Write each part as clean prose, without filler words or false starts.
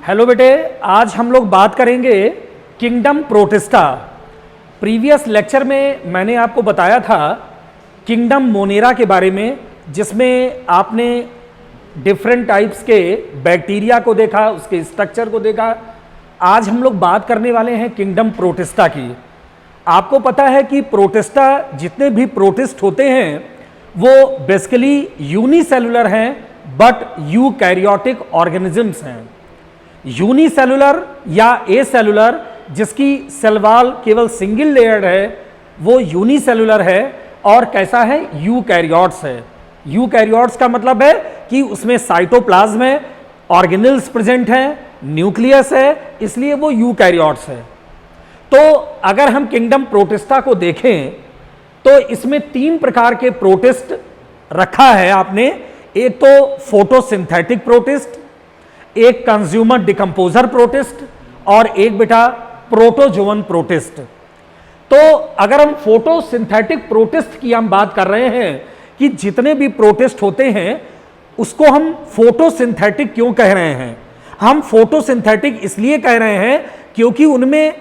Hello बेटे, आज हम लोग बात करेंगे किंगडम प्रोटिस्टा। प्रीवियस लेक्चर में मैंने आपको बताया था किंगडम मोनेरा के बारे में, जिसमें आपने डिफरेंट टाइप्स के बैक्टीरिया को देखा, उसके स्ट्रक्चर को देखा। आज हम लोग बात करने वाले हैं किंगडम प्रोटिस्टा की। आपको पता है कि प्रोटिस्टा, जितने भी प्रोटिस्ट होते हैं वो बेसिकली यूनिसेलुलर हैं बट यूकैरियोटिक ऑर्गेनिजम्स हैं। यूनिसेलुलर या एसेलुलर, जिसकी सेल वॉल केवल सिंगल लेयर्ड है, वो यूनिसेलुलर है। और कैसा है? यूकैरियोट्स है। यूकैरियोट्स का मतलब है कि उसमें साइटोप्लाज्म है, ऑर्गेनेल्स प्रेजेंट हैं, न्यूक्लियस है, इसलिए वो यूकैरियोट्स है। तो अगर हम किंगडम प्रोटिस्टा को देखें तो इसमें 3 प्रकार के प्रोटिस्ट रखा है आपने। एक तो फोटोसिंथेटिक प्रोटिस्ट, एक कंज्यूमर डिकम्पोजर प्रोटिस्ट और एक बेटा प्रोटोजोवन प्रोटिस्ट। तो अगर हम फोटोसिंथेटिक प्रोटिस्ट की हम बात कर रहे हैं कि जितने भी प्रोटिस्ट होते हैं उसको हम फोटोसिंथेटिक क्यों कह रहे हैं? हम फोटोसिंथेटिक इसलिए कह रहे हैं क्योंकि उनमें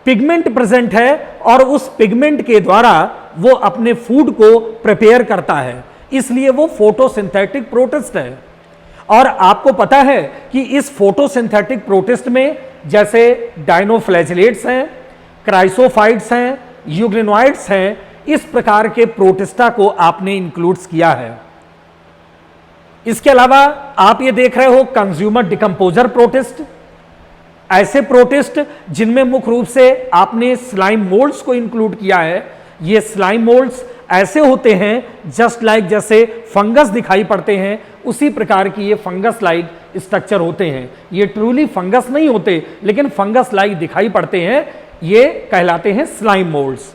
पिगमेंट प्रेजेंट है और उस पिगमेंट के द्वारा वो अपने फूड को प्रिपेयर करता है, इसलिए वो फोटोसिंथेटिक प्रोटिस्ट है। और आपको पता है कि इस फोटोसिंथेटिक प्रोटिस्ट में जैसे डायनोफ्लैजिलेट्स हैं, क्राइसोफाइट्स हैं, यूग्लिनॉइड्स हैं, इस प्रकार के प्रोटिस्टा को आपने इंक्लूड्स किया है। इसके अलावा आप ये देख रहे हो कंज्यूमर डिकम्पोजर प्रोटिस्ट, ऐसे प्रोटिस्ट जिनमें मुख्य रूप से आपने स्लाइम मोल्ड्स को इंक्लूड किया है। ये स्लाइम मोल्ड्स ऐसे होते हैं जस्ट लाइक जैसे फंगस दिखाई पड़ते हैं, उसी प्रकार की ये फंगस लाइक स्ट्रक्चर होते हैं। ये ट्रूली फंगस नहीं होते लेकिन फंगस लाइक दिखाई पड़ते हैं, ये कहलाते हैं स्लाइम मोल्ड्स।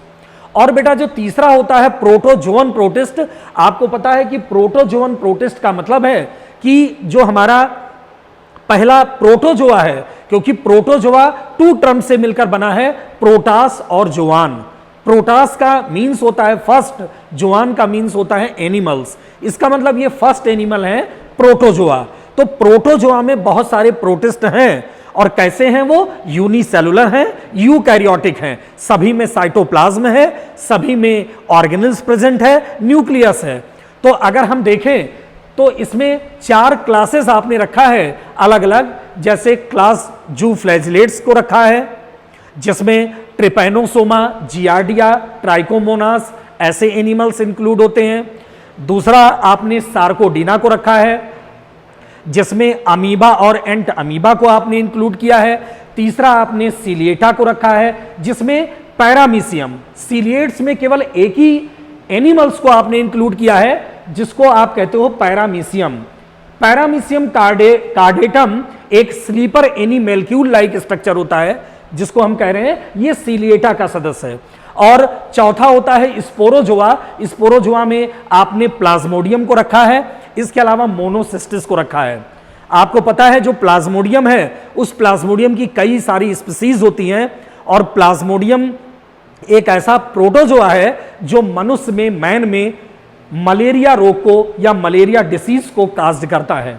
और बेटा जो तीसरा होता है प्रोटोजोवन प्रोटिस्ट, आपको पता है कि प्रोटोजोवन प्रोटिस्ट का मतलब है कि जो हमारा पहला प्रोटोजोआ है, क्योंकि प्रोटोजोआ 2 टर्म से मिलकर बना है, प्रोटास और जोआन। प्रोटास का मीन्स होता है फर्स्ट, जोआन का मीन्स होता है एनिमल्स। इसका मतलब ये फर्स्ट एनिमल है प्रोटोजोआ। तो प्रोटोजोआ में बहुत सारे प्रोटिस्ट हैं और कैसे हैं वो? यूनिसेलुलर हैं, यूकैरियोटिक हैं, सभी में साइटोप्लाज्म है, सभी में ऑर्गेनेल्स प्रेजेंट है, न्यूक्लियस है। तो अगर हम देखें तो इसमें 4 क्लासेस आपने रखा है अलग अलग, जैसे क्लास जूफ्लैजिलेट्स को रखा है जिसमें ट्रिपैनोसोमा, जियार्डिया, ट्राइकोमोनास ऐसे एनिमल्स इंक्लूड होते हैं। दूसरा आपने सार्कोडीना को रखा है जिसमें अमीबा और एंट अमीबा को आपने इंक्लूड किया है। तीसरा आपने सीलिएटा को रखा है जिसमें पैरामीशियम, सीलिएट्स में केवल एक ही एनिमल्स को आपने इंक्लूड किया है जिसको आप कहते हो पैरामीशियम। पैरामीशियम कार्डेटम एक स्लीपर एनीमेल्क्यूल लाइक स्ट्रक्चर होता है जिसको हम कह रहे हैं ये सीलिएटा का सदस्य है। और चौथा होता है स्पोरोजोआ। स्पोरोजोआ में आपने प्लाज्मोडियम को रखा है, इसके अलावा मोनोसिस्टिस को रखा है। आपको पता है जो प्लाज्मोडियम है उस प्लाज्मोडियम की कई सारी स्पीसीज होती हैं और प्लाज्मोडियम एक ऐसा प्रोटोजोआ है जो मनुष्य में, मैन में मलेरिया रोग को या मलेरिया डिसीज को काज करता है।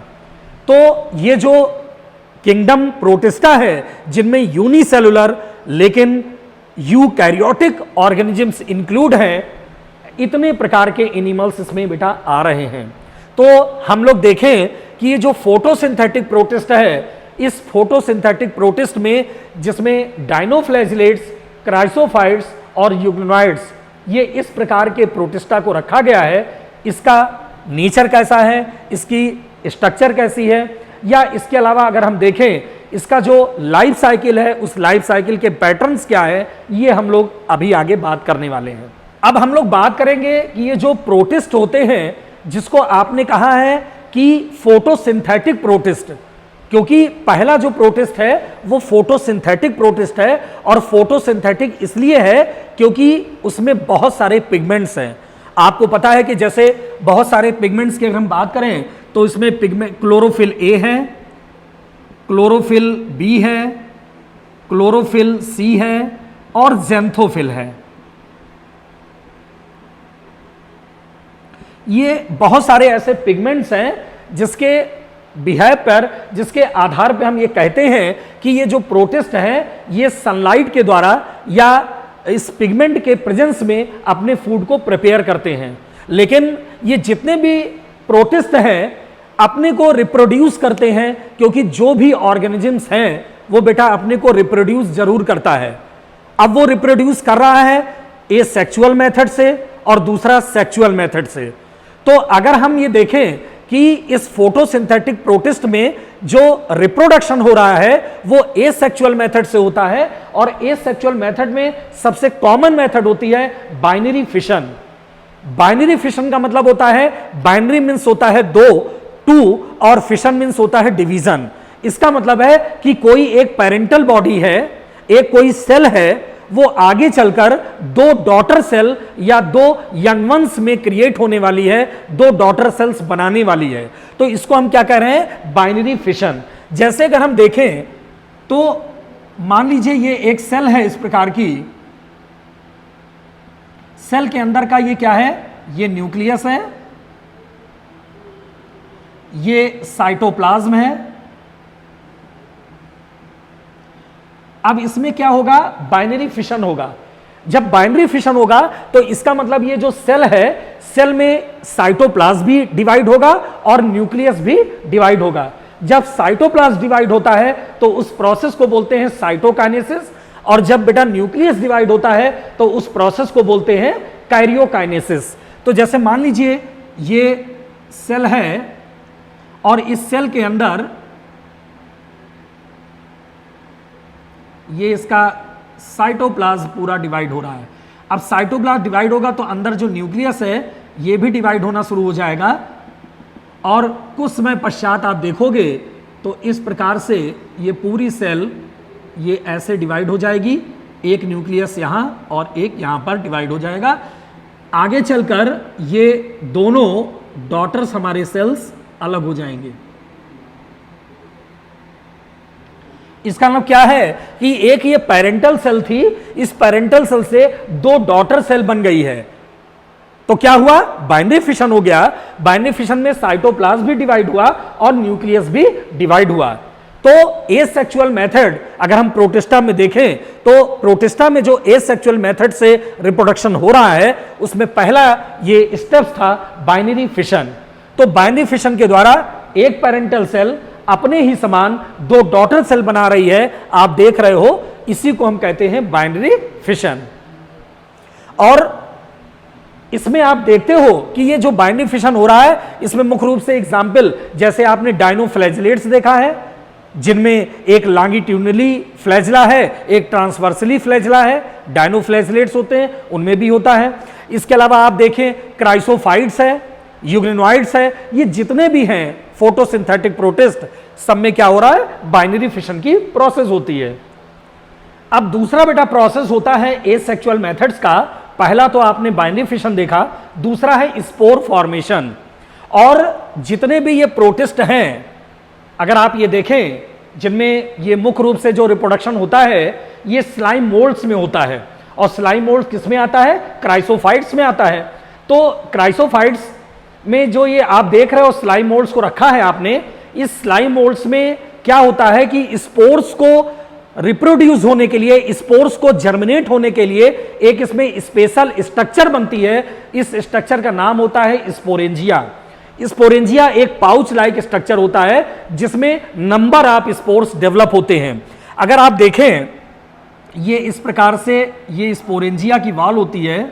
तो ये जो किंगडम प्रोटिस्टा है जिनमें यूनिसेलुलर लेकिन यूकैरियोटिक ऑर्गेनिजम्स इंक्लूड हैं, इतने प्रकार के एनिमल्स इसमें बेटा आ रहे हैं। तो हम लोग देखें कि ये जो फोटोसिंथेटिक प्रोटिस्ट है, इस फोटोसिंथेटिक प्रोटिस्ट में जिसमें डायनोफ्लैजिलेट्स, क्राइसोफाइट्स और यूग्लिनॉइड्स, ये इस प्रकार के प्रोटिस्टा को रखा गया है। इसका नेचर कैसा है, इसकी स्ट्रक्चर कैसी है, या इसके अलावा अगर हम देखें इसका जो लाइफ साइकिल है उस लाइफ साइकिल के पैटर्न्स क्या है, ये हम लोग अभी आगे बात करने वाले हैं। अब हम लोग बात करेंगे कि ये जो प्रोटिस्ट होते हैं जिसको आपने कहा है कि फोटोसिंथेटिक प्रोटिस्ट, क्योंकि पहला जो प्रोटिस्ट है वो फोटोसिंथेटिक प्रोटिस्ट है। और फोटोसिंथेटिक इसलिए है क्योंकि उसमें बहुत सारे पिगमेंट्स हैं। आपको पता है कि जैसे बहुत सारे पिगमेंट्स की अगर हम बात करें तो इसमें पिगमेंट क्लोरोफिल ए है, क्लोरोफिल बी है, क्लोरोफिल सी है और ज़ैंथोफिल है। ये बहुत सारे ऐसे पिगमेंट्स हैं जिसके बिहेव पर, जिसके आधार पे हम ये कहते हैं कि ये जो प्रोटिस्ट है ये सनलाइट के द्वारा या इस पिगमेंट के प्रेजेंस में अपने फूड को प्रिपेयर करते हैं। लेकिन ये जितने भी प्रोटिस्ट हैं अपने को रिप्रोड्यूस करते हैं, क्योंकि जो भी ऑर्गेनिजम्स हैं वो बेटा अपने को रिप्रोड्यूस जरूर करता है। अब वो रिप्रोड्यूस कर रहा है ए सेक्सुअल मेथड से और दूसरा सेक्सुअल मेथड से। तो अगर हम ये देखें कि इस फोटोसिंथेटिक प्रोटिस्ट में जो रिप्रोडक्शन हो रहा है वो एसेक्सुअल मेथड से होता है, और एसेक्सुअल मेथड में सबसे कॉमन मेथड होती है बाइनरी फिशन। बाइनरी फिशन का मतलब होता है, बाइनरी मींस होता है दो, टू, और फिशन मींस होता है डिवीजन। इसका मतलब है कि कोई एक पेरेंटल बॉडी है, एक कोई सेल है, वो आगे चलकर दो डॉटर सेल या दो यंग वंस में क्रिएट होने वाली है, दो डॉटर सेल्स बनाने वाली है। तो इसको हम क्या कह रहे हैं, बाइनरी फिशन। जैसे अगर हम देखें तो मान लीजिए ये एक सेल है इस प्रकार की, सेल के अंदर का ये क्या है, ये न्यूक्लियस है, ये साइटोप्लाज्म है। अब इसमें क्या होगा, बाइनरी फिशन होगा। जब बाइनरी फिशन होगा तो इसका मतलब ये जो सेल है, सेल में साइटोप्लाज्म भी डिवाइड होगा और न्यूक्लियस भी डिवाइड होगा। जब साइटोप्लाज्म डिवाइड होता है तो उस प्रोसेस को बोलते हैं साइटोकाइनेसिस, और जब बेटा न्यूक्लियस डिवाइड होता है तो उस प्रोसेस को बोलते हैं कैरियोकाइनेसिस। तो जैसे मान लीजिए ये सेल है और इस सेल के अंदर ये इसका साइटोप्लाज्म पूरा डिवाइड हो रहा है। अब साइटोप्लाज्म डिवाइड होगा तो अंदर जो न्यूक्लियस है ये भी डिवाइड होना शुरू हो जाएगा, और कुछ समय पश्चात आप देखोगे तो इस प्रकार से ये पूरी सेल ये ऐसे डिवाइड हो जाएगी, एक न्यूक्लियस यहाँ और एक यहाँ पर डिवाइड हो जाएगा। आगे चलकर ये दोनों डॉटर्स हमारे सेल्स अलग हो जाएंगे। इसका मतलब क्या है कि एक ये पेरेंटल सेल थी, इस पेरेंटल सेल से दो डॉटर सेल बन गई है, तो क्या हुआ, बाइनरी फिशन हो गया। बाइनरी फिशन में साइटोप्लाज्म भी डिवाइड हुआ और न्यूक्लियस भी डिवाइड हुआ। तो एसेक्सुअल मेथड अगर हम प्रोटिस्टा में देखें तो प्रोटिस्टा में जो एसेक्सुअल मेथड से रिप्रोडक्शन हो रहा है उसमें पहला ये स्टेप था बाइनरी फिशन। तो बाइनरी फिशन के द्वारा एक पेरेंटल सेल अपने ही समान दो डॉटर सेल बना रही है, आप देख रहे हो, इसी को हम कहते हैं बाइनरी फिशन। और इसमें आप देखते हो कि ये जो बाइनरी फिशन हो रहा है इसमें मुख्य रूप से एग्जाम्पल जैसे आपने डायनोफ्लैजिलेट्स देखा है, जिनमें एक लॉन्गिट्यूडनली फ्लैजला है, एक ट्रांसवर्सली फ्लैजला है, डायनोफ्लैजिलेट्स होते हैं, उनमें भी होता है। इसके अलावा आप देखें क्राइसोफाइट्स है, यूग्रेनॉइड्स है, ये जितने भी हैं फोटोसिंथेटिक प्रोटिस्ट, सब में क्या हो रहा है, बाइनरी फिशन की प्रोसेस होती है। अब दूसरा बेटा प्रोसेस होता है एसेक्सुअल मेथड्स का। पहला तो आपने बाइनरी फिशन देखा, दूसरा है स्पोर फॉर्मेशन। और जितने भी ये प्रोटिस्ट हैं अगर आप ये देखें जिनमें ये मुख्य रूप से जो रिप्रोडक्शन होता है ये स्लाइम मोल्ड्स में होता है, और स्लाइम मोल्ड किस में आता है, क्राइसोफाइट्स में आता है। तो क्राइसोफाइट्स में जो ये आप देख रहे हो स्लाइम मोल्ड्स को रखा है आपने, इस स्लाइम मोल्ड्स में क्या होता है कि स्पोर्स को रिप्रोड्यूस होने के लिए, स्पोर्स को जर्मिनेट होने के लिए एक इसमें स्पेशल स्ट्रक्चर बनती है। इस स्ट्रक्चर का नाम होता है स्पोरेंजिया। स्पोरेंजिया एक पाउच लाइक स्ट्रक्चर होता है जिसमें नंबर ऑफ स्पोर्स डेवलप होते हैं। अगर आप देखें ये इस प्रकार से ये स्पोरेंजिया की वॉल होती है,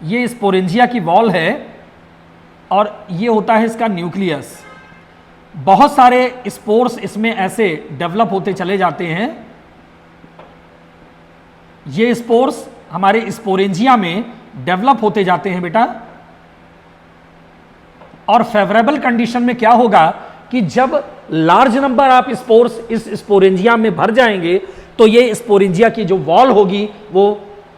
ये स्पोरेंजिया की वॉल है और ये होता है इसका न्यूक्लियस। बहुत सारे स्पोर्स इसमें ऐसे डेवलप होते चले जाते हैं। ये स्पोर्स हमारे स्पोरेंजिया में डेवलप होते जाते हैं बेटा, और फेवरेबल कंडीशन में क्या होगा कि जब लार्ज नंबर ऑफ स्पोर्स इस स्पोरेंजिया में भर जाएंगे तो ये स्पोरेंजिया की जो वॉल होगी वो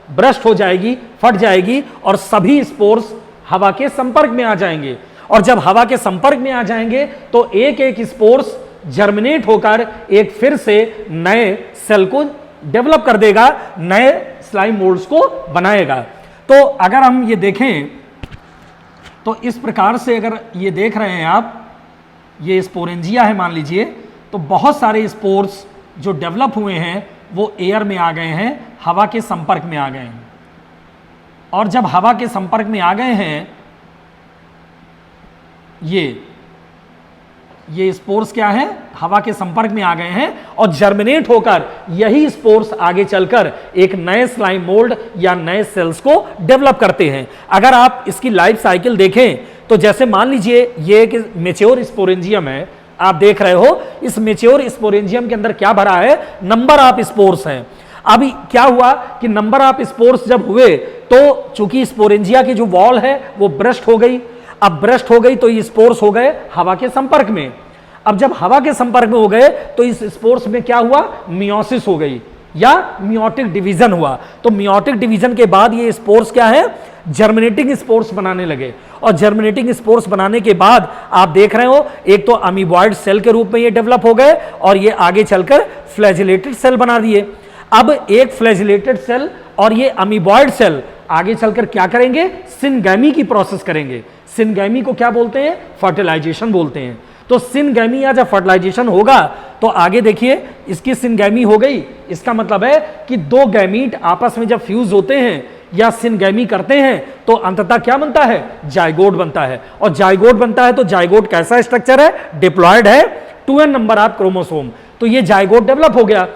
ब्रस्ट हो जाएगी, फट जाएगी, और सभी स्पोर्स हवा के संपर्क में आ जाएंगे। और जब हवा के संपर्क में आ जाएंगे तो एक एक स्पोर्स जर्मिनेट होकर एक फिर से नए सेल को डेवलप कर देगा, नए स्लाइम मोल्ड्स को बनाएगा। तो अगर हम ये देखें तो इस प्रकार से अगर ये देख रहे हैं आप, ये स्पोरेंजिया है मान लीजिए, तो बहुत सारे स्पोर्स जो डेवलप हुए हैं वो एयर में आ गए हैं, हवा के संपर्क में आ गए हैं। और जब हवा के संपर्क में आ गए हैं, ये स्पोर्स क्या है, हवा के संपर्क में आ गए हैं और जर्मिनेट होकर यही स्पोर्स आगे चलकर एक नए स्लाइम मोल्ड या नए सेल्स को डेवलप करते हैं। अगर आप इसकी लाइफ साइकिल देखें तो जैसे मान लीजिए ये एक मैच्योर स्पोरेंजियम है, आप देख रहे हो, इस मैच्योर स्पोरेंजियम के अंदर क्या भरा है, नंबर ऑफ स्पोर्स हैं। अभी क्या हुआ कि नंबर ऑफ स्पोर्स जब हुए तो चूंकि स्पोरेंजिया की जो वॉल है वो ब्रस्ट हो गई। अब ब्रस्ट हो गई तो ये स्पोर्स हो गए हवा के संपर्क में। अब जब हवा के संपर्क में हो गए तो इस स्पोर्स में क्या हुआ, मियोसिस हो गई या मियोटिक डिवीजन हुआ। तो मियोटिक डिवीजन के बाद ये स्पोर्स क्या है, जर्मिनेटिंग स्पोर्स बनाने लगे। और जर्मिनेटिंग स्पोर्स बनाने के बाद आप देख रहे हो, एक तो अमीबॉइड सेल के रूप में ये डेवलप हो गए और ये आगे चलकर फ्लैजिलेटेड सेल बना दिए। अब एक फ्लैजिलेटेड सेल और ये अमीबॉइड सेल आगे चलकर क्या करेंगे, सिनगैमी की प्रोसेस करेंगे। सिनगैमी को क्या बोलते हैं, फर्टिलाइजेशन बोलते हैं। तो सिनगैमी या जब फर्टिलाइजेशन होगा तो आगे देखिए इसकी सिनगैमी हो गई, इसका मतलब है कि दो गैमीट आपस में जब फ्यूज होते हैं या सिनगैमी करते हैं तो अंततः क्या बनता है, जाइगोट बनता है। और जाइगोट बनता है तो जाइगोट कैसा स्ट्रक्चर है, डिप्लॉयड है, 2n नंबर ऑफ क्रोमोसोम। तो ये जाइगोट डेवलप हो गया।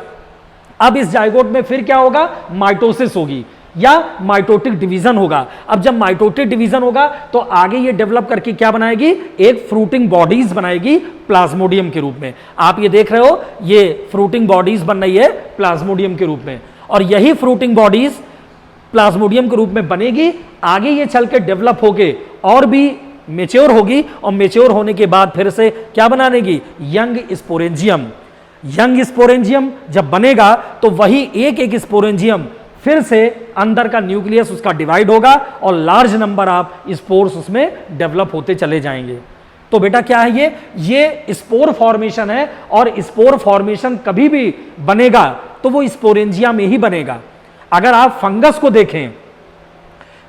अब इस जाइगोट में फिर क्या होगा, माइटोसिस होगी या माइटोटिक डिवीजन होगा। अब जब माइटोटिक डिवीजन होगा तो आगे ये डेवलप करके क्या बनाएगी, एक फ्रूटिंग बॉडीज बनाएगी प्लाज्मोडियम के रूप में। आप ये देख रहे हो, ये फ्रूटिंग बॉडीज बन रही है प्लाज्मोडियम के रूप में। और यही फ्रूटिंग बॉडीज प्लाज्मोडियम के रूप में बनेगी, आगे ये चल के डेवलप होके और भी मेच्योर होगी और मेच्योर होने के बाद फिर से क्या बनानेगी, यंग स्पोरेंजियम। यंग स्पोरेंजियम जब बनेगा तो वही एक एक स्पोरेंजियम फिर से अंदर का न्यूक्लियस उसका डिवाइड होगा और लार्ज नंबर ऑफ स्पोर्स उसमें डेवलप होते चले जाएंगे। तो बेटा क्या है, ये स्पोर फॉर्मेशन है और स्पोर फॉर्मेशन कभी भी बनेगा तो वो स्पोरेंजिया में ही बनेगा। अगर आप फंगस को देखें,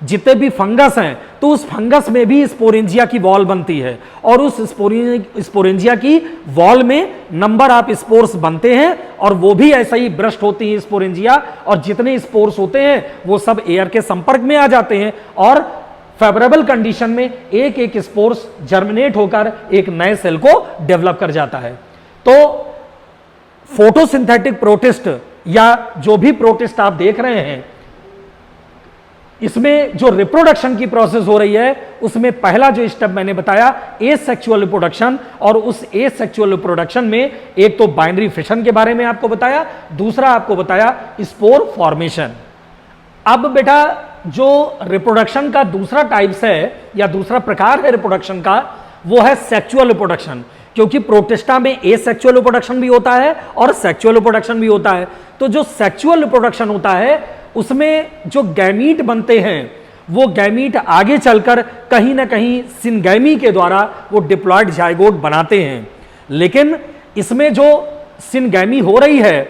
जितने भी फंगस हैं तो उस फंगस में भी स्पोरेंजिया की वॉल बनती है और उस स्पोरेंजिया की वॉल में नंबर ऑफ स्पोर्स बनते हैं और वो भी ऐसा ही ब्रस्ट होती है स्पोरेंजिया। और जितने स्पोर्स होते हैं वो सब एयर के संपर्क में आ जाते हैं और फेवरेबल कंडीशन में एक एक स्पोर्स जर्मिनेट होकर एक नए सेल को डेवलप कर जाता है। तो फोटोसिंथेटिक प्रोटिस्ट या जो भी प्रोटिस्ट आप देख रहे हैं, इसमें जो रिप्रोडक्शन की प्रोसेस हो रही है उसमें पहला जो स्टेप मैंने बताया एसेक्सुअल रिप्रोडक्शन। और उस एसेक्सुअल रिप्रोडक्शन में एक तो बाइनरी फिशन के बारे में आपको बताया, दूसरा आपको बताया स्पोर फॉर्मेशन। अब बेटा जो रिप्रोडक्शन का दूसरा टाइप्स है या दूसरा प्रकार है रिप्रोडक्शन का, वो है सेक्सुअल रिप्रोडक्शन। क्योंकि प्रोटिस्टा में एसेक्सुअल रिप्रोडक्शन भी होता है और सेक्सुअल रिप्रोडक्शन भी होता है। तो जो सेक्सुअल रिप्रोडक्शन होता है उसमें जो गैमीट बनते हैं वो गैमीट आगे चलकर कहीं ना कहीं सिनगैमी के द्वारा वो डिप्लॉयड जाइगोट बनाते हैं। लेकिन इसमें जो सिनगैमी हो रही है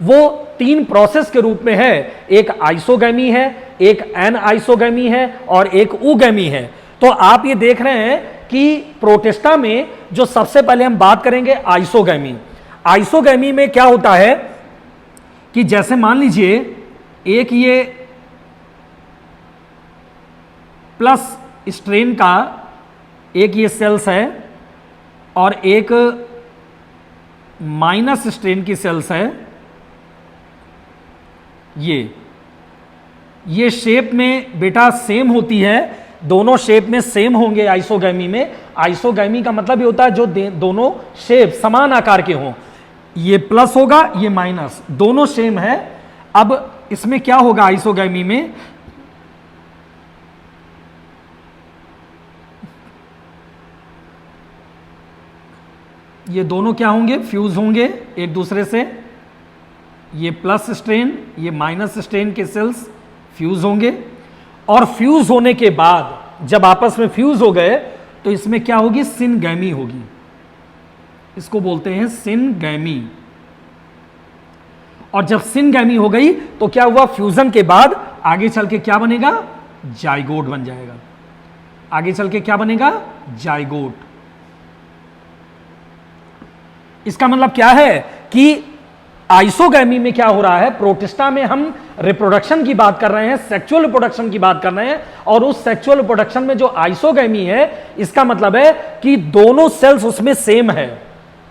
वो तीन प्रोसेस के रूप में है, एक आइसोगैमी है, एक एन आइसोगैमी है और एक ऊगैमी है। तो आप ये देख रहे हैं कि प्रोटिस्टा में जो सबसे पहले हम बात करेंगे आइसोगैमी। आइसोगैमी में क्या होता है कि जैसे मान लीजिए एक ये प्लस स्ट्रेन का एक ये सेल्स है और एक माइनस स्ट्रेन की सेल्स है। ये शेप में बेटा सेम होती है, दोनों शेप में सेम होंगे आइसोगैमी में। आइसोगैमी का मतलब ये होता है जो दोनों शेप समान आकार के हों। ये प्लस होगा, ये माइनस, दोनों सेम है। अब इसमें क्या होगा आइसोगैमी में, ये दोनों क्या होंगे, फ्यूज होंगे एक दूसरे से। ये प्लस स्ट्रेन, ये माइनस स्ट्रेन के सेल्स फ्यूज होंगे और फ्यूज होने के बाद जब आपस में फ्यूज हो गए तो इसमें क्या होगी, सिनगैमी होगी। इसको बोलते हैं सिनगैमी। और जब सिनगैमी हो गई तो क्या हुआ, फ्यूजन के बाद आगे चल के क्या बनेगा, जाइगोट बन जाएगा। आगे चल के क्या बनेगा, जाइगोट। इसका मतलब क्या है कि आइसोगैमी में क्या हो रहा है, प्रोटिस्टा में हम रिप्रोडक्शन की बात कर रहे हैं, सेक्सुअल रिप्रोडक्शन की बात कर रहे हैं, और उस सेक्सुअल रिप्रोडक्शन में जो आइसोगैमी है, इसका मतलब है कि दोनों सेल्स उसमें सेम है,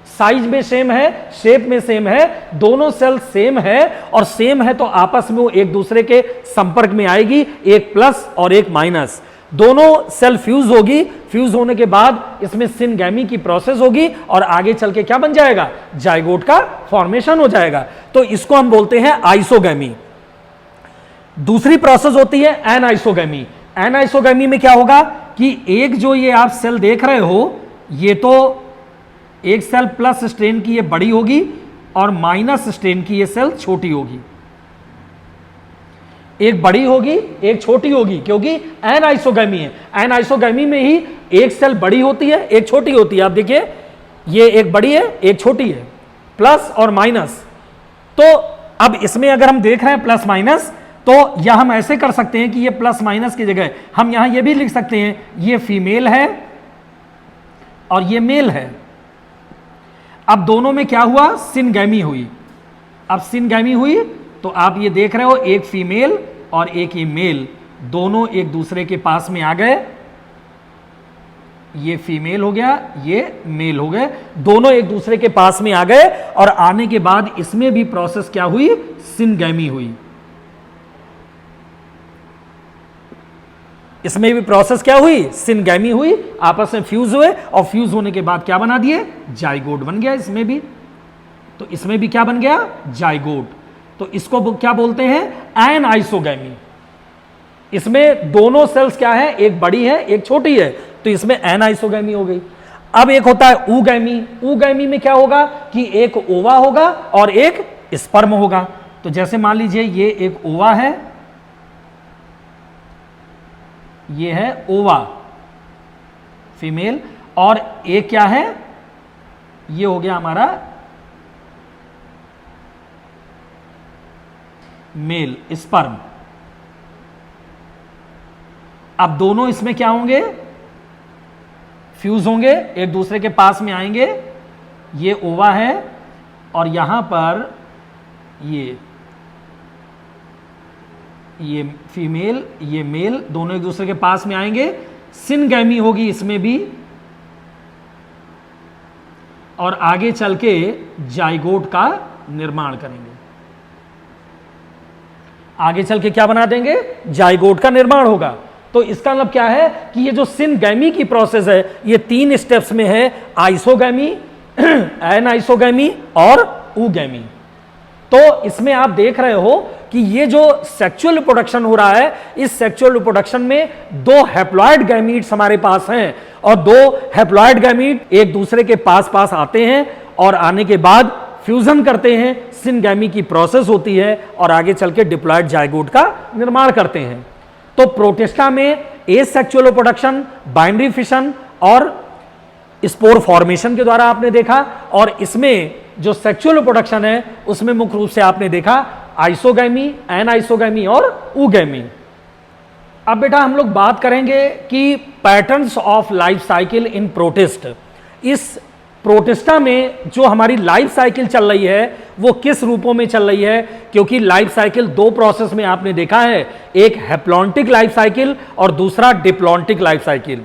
साइज में सेम है, शेप में सेम है, दोनों सेल सेम है, और सेम है तो आपस में वो एक दूसरे के संपर्क में आएगी, एक प्लस और एक माइनस, दोनों सेल फ्यूज होगी, फ्यूज होने के बाद इसमें सिनगैमी की प्रोसेस होगी और आगे चल के क्या बन जाएगा, जाइगोट का फॉर्मेशन हो जाएगा। तो इसको हम बोलते हैं आइसोगैमी। दूसरी प्रोसेस होती है एनाइसोगैमी। एनाइसोगैमी में क्या होगा कि एक जो ये आप सेल देख रहे हो, ये तो एक सेल प्लस स्ट्रेन की ये बड़ी होगी और माइनस स्ट्रेन की ये सेल छोटी होगी, एक बड़ी होगी एक छोटी होगी, क्योंकि एनाइसोगैमी है। एनाइसोगैमी में ही एक सेल बड़ी होती है एक छोटी होती है। आप देखिए ये एक बड़ी है एक छोटी है, प्लस और माइनस। तो अब इसमें अगर हम देख रहे हैं प्लस माइनस, तो यह हम ऐसे कर सकते हैं कि ये प्लस माइनस की जगह हम यहां ये भी लिख सकते हैं, ये फीमेल है और ये मेल है। अब दोनों में क्या हुआ, सिनगैमी हुई। अब सिनगैमी हुई तो आप ये देख रहे हो एक फीमेल और एक ये मेल, दोनों एक दूसरे के पास में आ गए, ये फीमेल हो गया ये मेल हो गए, दोनों एक दूसरे के पास में आ गए, और आने के बाद इसमें भी प्रोसेस क्या हुई, सिनगैमी हुई। इसमें भी प्रोसेस क्या हुई, सिनगैमी हुई, आपस में फ्यूज हुए, और फ्यूज होने के बाद क्या बना दिए, जाइगोट बन गया। इसमें भी तो इसमें भी क्या बन गया, जाइगोट। तो इसको क्या बोलते हैं, एनाइसोगैमी। इसमें दोनों सेल्स क्या है, एक बड़ी है एक छोटी है, तो इसमें एनाइसोगैमी हो गई। अब एक होता है ऊगैमी। ऊगैमी में क्या होगा कि एक ओवा होगा और एक स्पर्म होगा। तो जैसे मान लीजिए ये एक ओवा है, ये है ओवा फीमेल, और एक क्या है, ये हो गया हमारा मेल स्पर्म। अब दोनों इसमें क्या होंगे, फ्यूज होंगे, एक दूसरे के पास में आएंगे। ये ओवा है और यहां पर ये फीमेल ये मेल, दोनों एक दूसरे के पास में आएंगे, सिनगैमी होगी इसमें भी, और आगे चल के जाइगोट का निर्माण करेंगे। आगे चल के क्या बना देंगे, जाइगोट का निर्माण होगा। तो इसका मतलब क्या है कि ये जो सिनगैमी की प्रोसेस है, ये 3 स्टेप्स में है, आइसोगैमी, एनाइसोगैमी और ऊगैमी। तो इसमें आप देख रहे हो कि ये जो सेक्सुअल रिप्रोडक्शन हो रहा है, इस सेक्सुअल रिप्रोडक्शन में 2 हैप्लॉइड गैमीट्स हमारे पास हैं, और 2 हैप्लॉइड गैमीट एक दूसरे के पास पास आते हैं, और आने के बाद फ्यूजन करते हैं, सिनगैमी की प्रोसेस होती है, और आगे चल के डिप्लॉयड जाइगोट का निर्माण करते हैं। तो प्रोटिस्टा में एसेक्सुअल रिप्रोडक्शन, बाइनरी फिशन और स्पोर फॉर्मेशन के द्वारा आपने देखा, और इसमें जो सेक्सुअल रिप्रोडक्शन है उसमें मुख्य रूप से आपने देखा आइसोगैमी, एनाइसोगैमी और ऊगैमी। अब बेटा हम लोग बात करेंगे कि patterns of life cycle in protist. इस प्रोटिस्टा में जो हमारी लाइफ साइकिल चल रही है वो किस रूपों में चल रही है, क्योंकि लाइफ साइकिल 2 प्रोसेस में आपने देखा है, एक हैप्लॉन्टिक लाइफ साइकिल और दूसरा डिप्लॉन्टिक लाइफ साइकिल।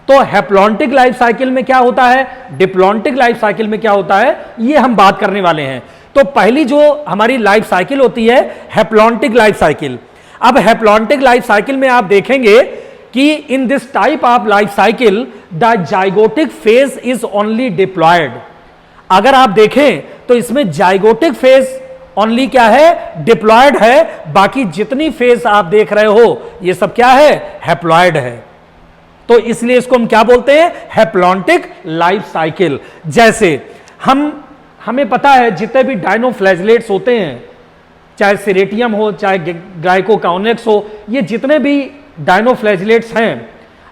तो हैप्लॉन्टिक लाइफ साइकिल में क्या होता है, डिप्लॉन्टिक लाइफ साइकिल में क्या होता है, ये हम बात करने वाले हैं। तो पहली जो हमारी लाइफ साइकिल होती है हैप्लॉन्टिक लाइफ साइकिल। अब हैप्लॉन्टिक लाइफ साइकिल में आप देखेंगे कि in this type of life cycle the zygotic phase is only diploid. अगर आप देखें तो इसमें जाइगोटिक फेज ओनली क्या है, डिप्लॉयड है, बाकी जितनी फेज आप देख रहे हो ये सब क्या है, हैप्लॉयड है। तो इसलिए इसको हम क्या बोलते हैं, हैप्लॉन्टिक लाइफ साइकिल। जैसे हमें पता है जितने भी डायनोफ्लैजलेट्स होते हैं, चाहे सीरेटियम हो चाहे ग्लाइकोकाउनेक्स हो, ये जितने भी डायनोफ्लैजलेट्स हैं,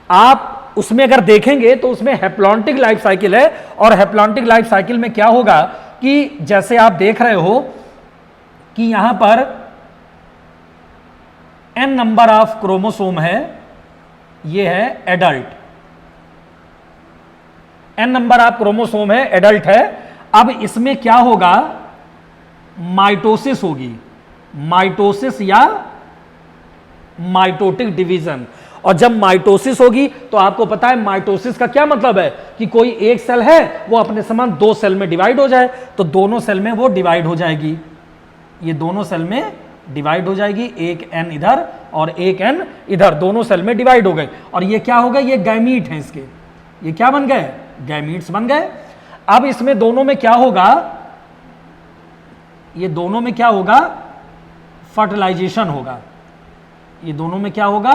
आप उसमें अगर देखेंगे तो उसमें हैप्लॉन्टिक लाइफ साइकिल है। और हैप्लॉन्टिक लाइफ साइकिल में क्या होगा कि जैसे आप देख रहे हो कि यहां पर n नंबर ऑफ क्रोमोसोम है, ये है एडल्ट, n नंबर आप क्रोमोसोम है, एडल्ट है। अब इसमें क्या होगा, माइटोसिस होगी, माइटोसिस या माइटोटिक डिवीजन। और जब माइटोसिस होगी तो आपको पता है माइटोसिस का क्या मतलब है कि कोई एक सेल है वो अपने समान दो सेल में डिवाइड हो जाए, तो दोनों सेल में वो डिवाइड हो जाएगी, ये दोनों सेल में डिवाइड हो जाएगी, एक एन इधर और एक एन इधर, दोनों सेल में डिवाइड हो गए। और ये क्या हो गए, ये गैमीट हैं इसके, ये क्या बन गए, गैमीट्स बन गए। अब इसमें दोनों में क्या होगा, ये दोनों में क्या होगा, फर्टिलाइजेशन होगा, ये दोनों में क्या होगा,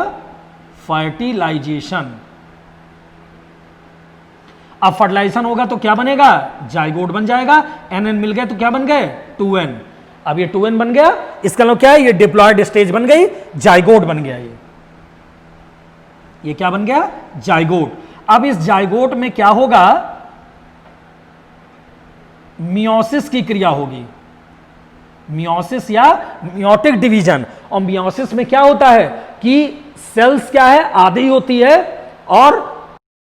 फर्टिलाइजेशन। अब फर्टिलाइजेशन होगा तो क्या बनेगा, जाइगोट बन जाएगा, एन एन मिल गए तो क्या बन गए, 2n। अब ये 2n बन गया, इसका मतलब क्या है, ये डिप्लॉयड स्टेज बन गई, जाइगोट बन गया, ये क्या बन गया, जाइगोट। अब इस जाइगोट में क्या होगा, मियोसिस की क्रिया होगी, मियोसिस या मियोटिक डिवीजन। और मियोसिस में क्या होता है कि सेल्स क्या है, आधी होती है और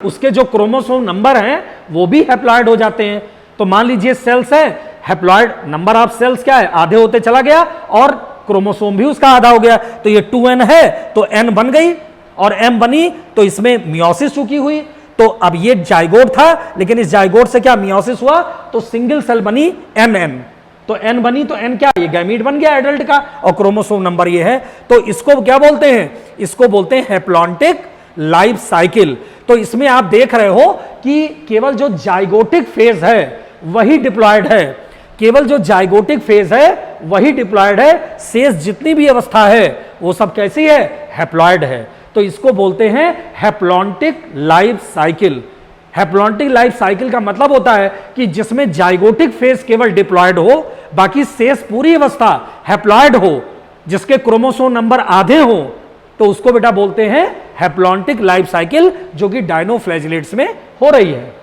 उसके जो क्रोमोसोम नंबर हैं वो भी हैप्लॉइड हो जाते हैं। तो मान लीजिए सेल्स है, हैप्लॉइड नंबर ऑफ सेल्स क्या है, आधे होते चला गया और क्रोमोसोम भी उसका आधा हो गया, तो ये 2n है तो n बन गई और m बनी, तो इसमें मियोसिस चुकी हुई। तो अब ये जाइगोट था, लेकिन इस जाइगोट से क्या मियोसिस हुआ, तो सिंगल सेल बनी nn, तो n बनी, तो n क्या, ये गैमीट बन गया एडल्ट का, और क्रोमोसोम नंबर ये है। तो इसको क्या बोलते हैं, इसको बोलते हैं हैप्लॉन्टिक लाइफ साइकिल। तो इसमें आप देख रहे हो कि केवल जो जाइगोटिक फेज है वही डिप्लॉयड है, केवल जो जाइगोटिक फेज है वही डिप्लॉयड है, शेष जितनी भी अवस्था है वो सब कैसी है, हैप्लॉयड है। तो इसको बोलते हैं haplontic life cycle. Haplontic life cycle का मतलब होता है कि जिसमें जाइगोटिक फेज केवल डिप्लॉयड हो, बाकी शेष पूरी अवस्था हैप्लॉयड हो, जिसके क्रोमोसोम नंबर आधे हो, तो उसको बेटा बोलते हैं हैप्लॉन्टिक लाइफ साइकिल, जो कि डायनोफ्लैजिलेट्स में हो रही है।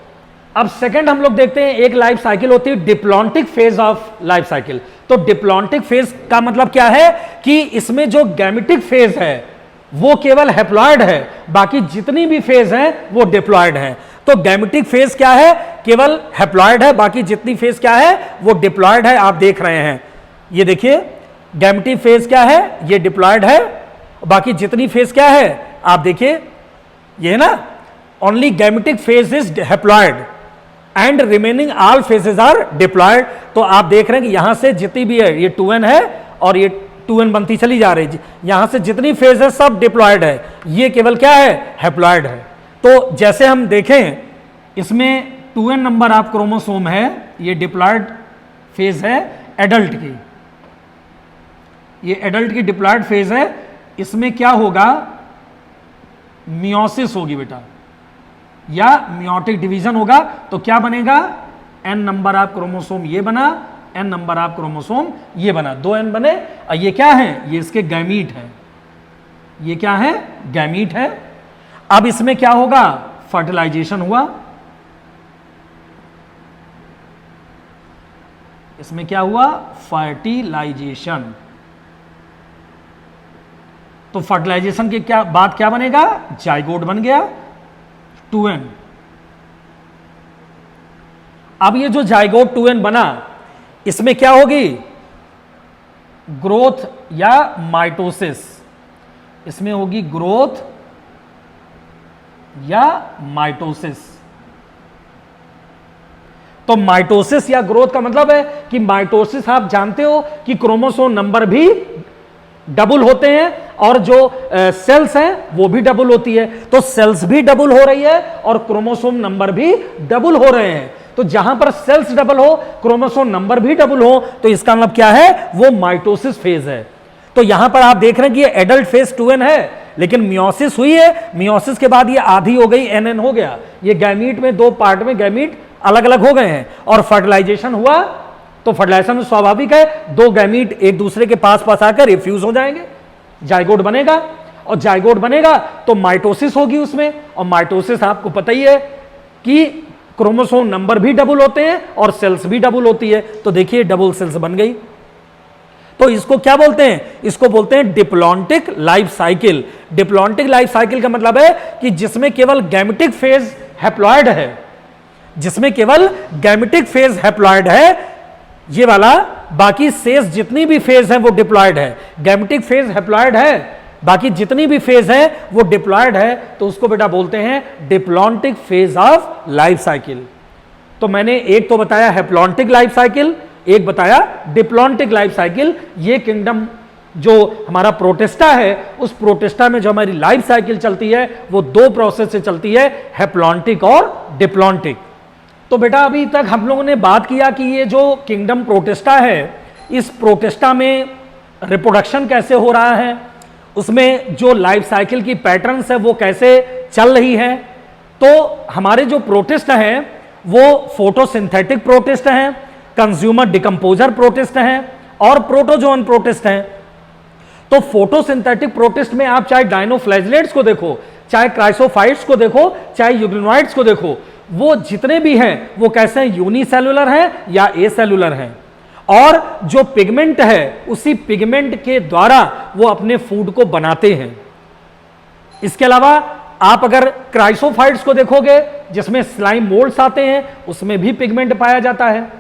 अब सेकंड हम लोग देखते हैं, एक लाइफ साइकिल होती है diplontic phase of life cycle. तो डिप्लॉन्टिक फेज का मतलब क्या है कि इसमें जो गैमेटिक फेज है वो केवल हैप्लॉयड है, बाकी जितनी भी फेज हैं वो डिप्लॉयड हैं। तो गैमेटिक फेज क्या है, केवल हैप्लॉयड है, बाकी जितनी फेज क्या है वो डिप्लॉयड है। आप देख रहे हैं, ये देखिए गैमेटिक फेज क्या है, ये डिप्लॉयड है, बाकी जितनी फेज क्या है आप देखिए, ये है ना, only gametic phase is haploid and remaining all phases are diploid. तो आप देख रहे हैं कि यहां से जितनी भी है, ये 2n है और ये 2n बनती चली जा रही है, यहां से जितनी फेज है सब डिप्लॉयड है, ये केवल क्या है, हैप्लॉयड है। तो जैसे हम देखें इसमें 2n नंबर ऑफ क्रोमोसोम है, ये डिप्लॉयड फेज है एडल्ट की, ये एडल्ट की डिप्लॉयड फेज है। इसमें क्या होगा, मियोसिस होगी बेटा या मियोटिक डिवीजन होगा। तो क्या बनेगा, n नंबर ऑफ क्रोमोसोम ये बना, n नंबर ऑफ क्रोमोसोम ये बना, 2n बने। और ये क्या है, ये इसके गैमीट है, ये क्या है, गैमीट है। अब इसमें क्या होगा, फर्टिलाइजेशन हुआ, इसमें क्या हुआ, फर्टिलाइजेशन। तो फर्टिलाइजेशन के क्या बाद क्या बनेगा, जाइगोट बन गया 2n। अब ये जो जाइगोट 2n बना, इसमें क्या होगी, ग्रोथ या माइटोसिस, इसमें होगी ग्रोथ या माइटोसिस। तो माइटोसिस या ग्रोथ का मतलब है कि माइटोसिस आप जानते हो कि क्रोमोसोम नंबर भी डबल होते हैं और जो सेल्स हैं वो भी डबल होती है। तो सेल्स भी डबल हो रही है और क्रोमोसोम नंबर भी डबल हो रहे हैं। तो जहां पर सेल्स डबल हो, क्रोमोसोम नंबर भी डबल हो, तो इसका मतलब क्या है, वो माइटोसिस फेज है। तो यहां पर आप देख रहे हैं कि ये एडल्ट फेज 2n है, लेकिन मियोसिस हुई है, मियोसिस के बाद ये आधी हो गई, nn हो गया, ये गैमीट में दो पार्ट में गैमीट अलग अलग हो गए हैं। और फर्टिलाइजेशन हुआ, तो फर्टिलाइजेशन में स्वाभाविक है, दो गैमीट एक दूसरे के पास पास आकर रिफ्यूज हो जाएंगे, जाइगोट बनेगा, और जाइगोट बनेगा तो माइटोसिस होगी उसमें। और माइटोसिस आपको पता ही है कि क्रोमोसोम नंबर भी डबल होते हैं और सेल्स भी डबल होती है। तो देखिए डबल सेल्स बन गई। तो इसको क्या बोलते हैं? इसको बोलते हैं diplontic life cycle. Diplontic life cycle का मतलब है कि जिसमें केवल गैमेटिक फेज हैप्लॉयड है, जिसमें केवल गैमेटिक फेज हैप्लॉयड है ये वाला, बाकी शेष जितनी भी फेज है वो डिप्लॉयड है। गैमेटिक फेज हैप्लॉयड है, बाकी जितनी भी फेज है वो डिप्लॉयड है, तो उसको बेटा बोलते हैं diplontic phase of life cycle. तो मैंने एक तो बताया हैप्लॉन्टिक लाइफ साइकिल, एक बताया डिप्लॉन्टिक लाइफ साइकिल। ये किंगडम जो हमारा प्रोटिस्टा है, उस प्रोटिस्टा में जो हमारी लाइफ साइकिल चलती है वो दो प्रोसेस से चलती है, हैप्लॉन्टिक और डिप्लॉन्टिक। तो बेटा अभी तक हम लोगों ने बात किया कि ये जो किंगडम प्रोटिस्टा है, इस प्रोटिस्टा में रिप्रोडक्शन कैसे हो रहा है, उसमें जो लाइफ साइकिल की पैटर्न्स है वो कैसे चल रही है। तो हमारे जो प्रोटिस्ट हैं वो फोटोसिंथेटिक प्रोटिस्ट हैं, कंज्यूमर डिकम्पोजर प्रोटिस्ट हैं और प्रोटोजोन प्रोटिस्ट हैं। तो फोटोसिंथेटिक प्रोटिस्ट में आप चाहे डायनोफ्लैजिलेट्स को देखो, चाहे क्राइसोफाइट्स को देखो, चाहे यूग्लिनॉइड्स को देखो, वो जितने भी हैं वो कैसे हैं, यूनिसेलुलर हैं या एसेलुलर हैं। और जो पिगमेंट है उसी पिगमेंट के द्वारा वो अपने फूड को बनाते हैं। इसके अलावा आप अगर क्राइसोफाइट्स को देखोगे जिसमें स्लाइम मोल्ड्स आते हैं, उसमें भी पिगमेंट पाया जाता है,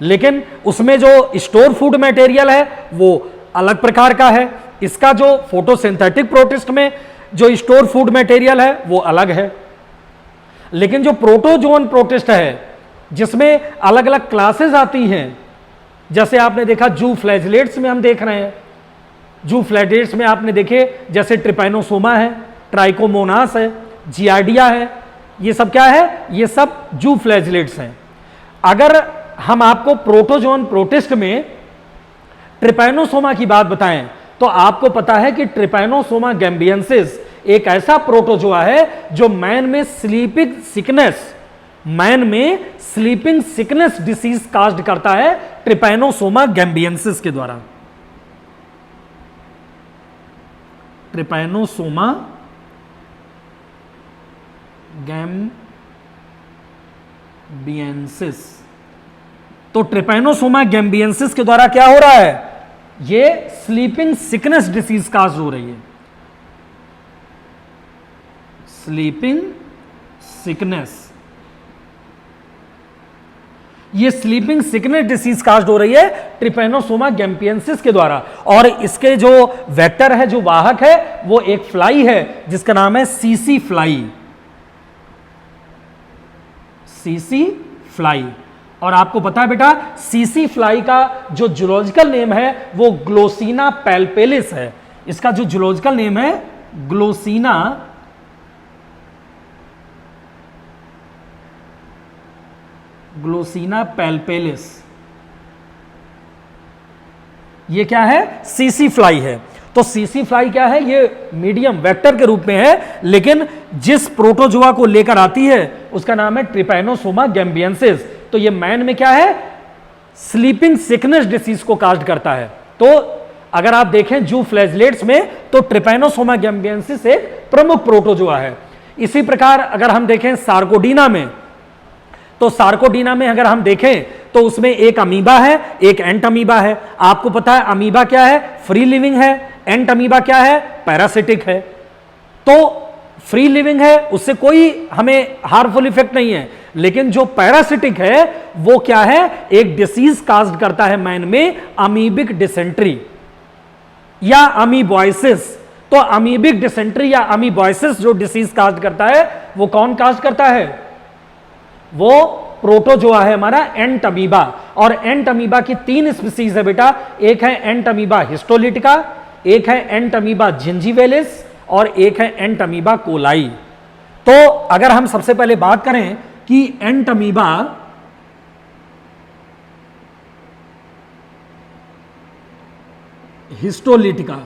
लेकिन उसमें जो स्टोर फूड मटेरियल है वो अलग प्रकार का है। इसका जो फोटोसिंथेटिक प्रोटिस्ट में जो स्टोर फूड मटेरियल है वो अलग है। लेकिन जो प्रोटोजोन प्रोटिस्ट है जिसमें अलग अलग क्लासेस आती हैं, जैसे आपने देखा जू फ्लैजिलेट्स में हम देख रहे हैं, जू फ्लैजिलेट्स में आपने देखे जैसे ट्रिपैनोसोमा है, ट्राइकोमोनास है, जियार्डिया है, ये सब क्या है, ये सब जू फ्लैजिलेट्स हैं। अगर हम आपको प्रोटोजोन प्रोटिस्ट में ट्रिपैनोसोमा की बात बताएं तो आपको पता है कि ट्रिपैनोसोमा गैम्बियंसिस एक ऐसा प्रोटोजोआ है जो मैन में स्लीपिंग सिकनेस डिसीज काज्ड करता है ट्रिपैनोसोमा गैम्बियंसिस के द्वारा। ट्रिपैनोसोमा गैम्बियंसिस, तो ट्रिपैनोसोमा गैम्बियंसिस के द्वारा क्या हो रहा है, ये स्लीपिंग सिकनेस डिसीज काज हो रही है। स्लीपिंग सिकनेस, ये स्लीपिंग सिकनेस डिसीज काज हो रही है ट्रिपैनोसोमा गैम्बियंसिस के द्वारा। और इसके जो वेक्टर है, जो वाहक है, वो एक फ्लाई है जिसका नाम है सीसी फ्लाई। CC fly. और आपको पता है बेटा सीसी फ्लाई का जो जूलॉजिकल नेम है वो ग्लोसिना पैल्पेलिस है। इसका जो जूलॉजिकल नेम है ग्लोसिना पैल्पेलिस। ये क्या है, सीसी फ्लाई है। तो सीसी फ्लाई क्या है, ये मीडियम वेक्टर के रूप में है, लेकिन जिस प्रोटोजोआ को लेकर आती है उसका नाम है ट्रिपैनोसोमा गैम्बियंसिस। तो ये मैन में क्या है, स्लीपिंग सिकनेस डिसीज को काज करता है। तो अगर आप देखें जू फ्लैजिलेट्स में तो ट्रिपैनोसोमा गैम्बियंसिस एक प्रमुख प्रोटोजोआ है। इसी प्रकार अगर हम देखें सार्कोडीना में, तो सार्कोडीना में अगर हम देखें तो उसमें एक अमीबा है, एक एंट अमीबा है। आपको पता है अमीबा क्या है, फ्री लिविंग है, एंट अमीबा क्या है, पैरासिटिक है। तो फ्री लिविंग है, उससे कोई हमें हार्मफुल इफेक्ट नहीं है, लेकिन जो पैरासिटिक है वो क्या है, एक डिसीज काज्ड करता है मैन में, अमीबिक डिसेंट्री या अमीबॉयसिस। तो अमीबिक डिसेंट्री या अमीबॉयसिस जो डिसीज काज्ड करता है वो कौन काज्ड करता है, वो प्रोटोजोआ है हमारा एंट अमीबा। और एंट अमीबा की 3 स्पीसीज है बेटा, एक है एंट अमीबा हिस्टोलिटिका, एक है एंट अमीबा जिंजीवेलिस और एक है एंट अमीबा कोलाई। तो अगर हम सबसे पहले बात करें कि एंट अमीबा हिस्टोलिटिका,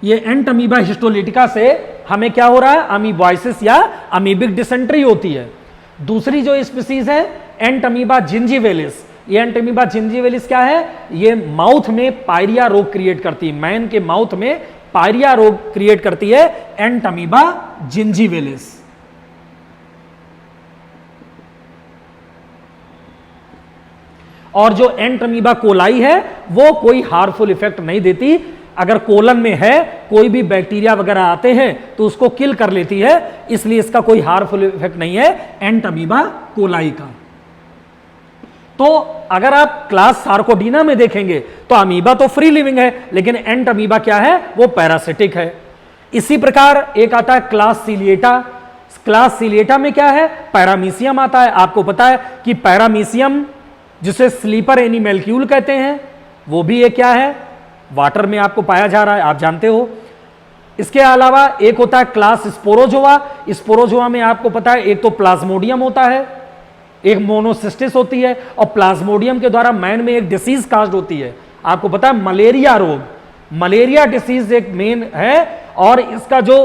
ये एंट अमीबा हिस्टोलिटिका से हमें क्या हो रहा है, अमीबॉयसिस या अमीबिक डिसेंट्री होती है। दूसरी जो स्पीसीज है एंट अमीबा जिंजीवेलिस, ये एंट अमीबा जिंजीवेलिस क्या है, ये माउथ में पायरिया रोग क्रिएट करती है, मैन के माउथ में पायरिया रोग क्रिएट करती है एंट अमीबा जिंजीवेलिस। और जो एंट अमीबा कोलाई है वो कोई हार्मफुल इफेक्ट नहीं देती। अगर कोलन में है कोई भी बैक्टीरिया वगैरह आते हैं तो उसको किल कर लेती है, इसलिए इसका कोई हार्मफुल इफेक्ट नहीं है एंट अमीबा कोलाई का। तो अगर आप क्लास सार्कोडीना में देखेंगे तो अमीबा तो फ्री लिविंग है, लेकिन एंट अमीबा क्या है, वो पैरासिटिक है। इसी प्रकार एक आता है क्लास सीलिएटा। क्लास सीलिएटा में क्या है, पैरामीशियम आता है। आपको पता है कि पैरामीशियम जिसे स्लीपर एनिमैल्क्यूल कहते हैं, वो भी ये क्या है, वाटर में आपको पाया जा रहा है, आप जानते हो। इसके अलावा एक होता है क्लास स्पोरोजोआ। स्पोरोजोआ में आपको पता है एक तो प्लाज्मोडियम होता है, एक मोनोसिस्टिस होती है, और प्लाज्मोडियम के द्वारा मैन में एक डिसीज काज्ड होती है। आपको पता है मलेरिया रोग, मलेरिया डिसीज एक मेन है, और इसका जो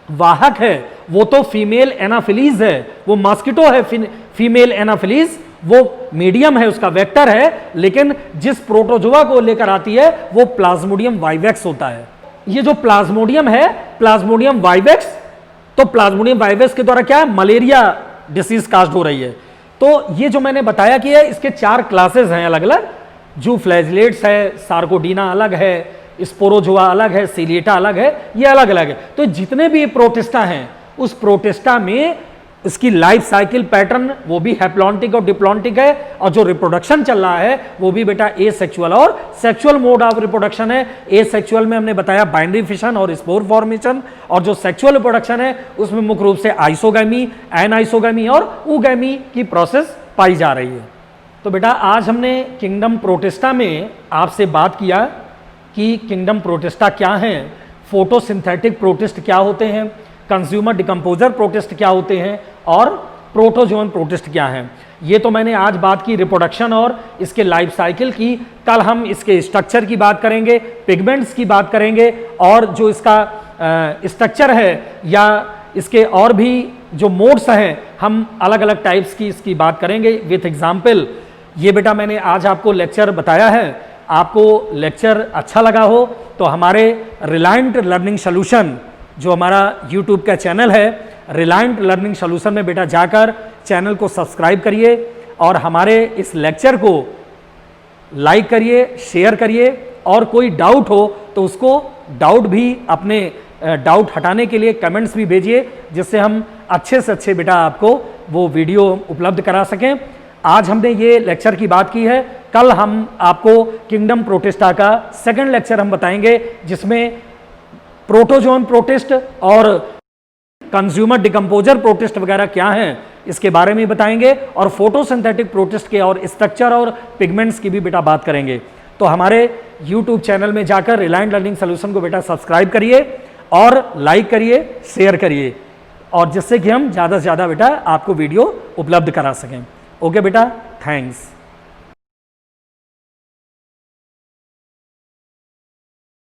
वाहक है वो तो फीमेल एनाफिलीज है, वो मॉस्किटो है फीमेल एनाफिलीज, वो मीडियम है, उसका वेक्टर है, लेकिन जिस प्रोटोजोआ को लेकर आती है वो प्लाज्मोडियम वाइवेक्स होता है। ये जो प्लाज्मोडियम है, प्लाज्मोडियम वाइवेक्स, तो प्लाज्मोडियम वाइवेक्स के द्वारा क्या है, मलेरिया डिसीज कास्ट हो रही है। तो ये जो मैंने बताया कि है, इसके 4 क्लासेस हैं अलग अलग। जो फ्लैजिलेट्स है, सार्कोडीना अलग है, स्पोरोजोआ अलग है, सीलिएटा अलग है, ये अलग अलग है। तो जितने भी प्रोटिस्टा हैं, उस प्रोटिस्टा में इसकी लाइफ साइकिल पैटर्न वो भी हैप्लॉन्टिक और डिप्लॉन्टिक है, और जो रिप्रोडक्शन चल रहा है वो भी बेटा एसेक्सुअल और सेक्सुअल मोड ऑफ रिप्रोडक्शन है। एसेक्सुअल में हमने बताया बाइनरी फिशन और स्पोर फॉर्मेशन, और जो सेक्सुअल रिप्रोडक्शन है उसमें मुख्य रूप से आइसोगैमी, एनाइसोगैमी और ऊगैमी की प्रोसेस पाई जा रही है। तो बेटा आज हमने किंगडम प्रोटिस्टा में आपसे बात किया कि किंगडम प्रोटिस्टा क्या है, फोटोसिंथेटिक प्रोटिस्ट क्या होते हैं, कंज्यूमर डिकम्पोजर प्रोटिस्ट क्या होते हैं, और प्रोटोजोन प्रोटिस्ट क्या हैं। ये तो मैंने आज बात की रिप्रोडक्शन और इसके लाइफ साइकिल की। कल हम इसके स्ट्रक्चर की बात करेंगे, पिगमेंट्स की बात करेंगे, और जो इसका स्ट्रक्चर है या इसके और भी जो मोड्स हैं, हम अलग अलग टाइप्स की इसकी बात करेंगे विथ एग्जाम्पल। ये बेटा मैंने आज आपको लेक्चर बताया है। आपको लेक्चर अच्छा लगा हो तो हमारे रिलायंट लर्निंग सोल्यूशन, जो हमारा यूट्यूब का चैनल है, रिलायंट लर्निंग सोल्यूशन में बेटा जाकर चैनल को सब्सक्राइब करिए, और हमारे इस लेक्चर को लाइक करिए, शेयर करिए, और कोई डाउट हो तो उसको डाउट भी अपने डाउट हटाने के लिए कमेंट्स भी भेजिए, जिससे हम अच्छे से अच्छे बेटा आपको वो वीडियो उपलब्ध करा सकें। आज हमने ये लेक्चर की बात की है, कल हम आपको किंगडम प्रोटिस्टा का सेकंड लेक्चर हम बताएंगे, जिसमें प्रोटोजोन प्रोटिस्ट और कंज्यूमर डिकम्पोजर प्रोटिस्ट वगैरह क्या हैं इसके बारे में बताएंगे, और फोटोसिंथेटिक प्रोटिस्ट के और स्ट्रक्चर और पिगमेंट्स की भी बेटा बात करेंगे। तो हमारे यूट्यूब चैनल में जाकर रिलायंट लर्निंग सोल्यूशन को बेटा सब्सक्राइब करिए और लाइक करिए, शेयर करिए, और जिससे कि हम ज़्यादा से ज़्यादा बेटा आपको वीडियो उपलब्ध करा सकें। ओके बेटा, थैंक्स।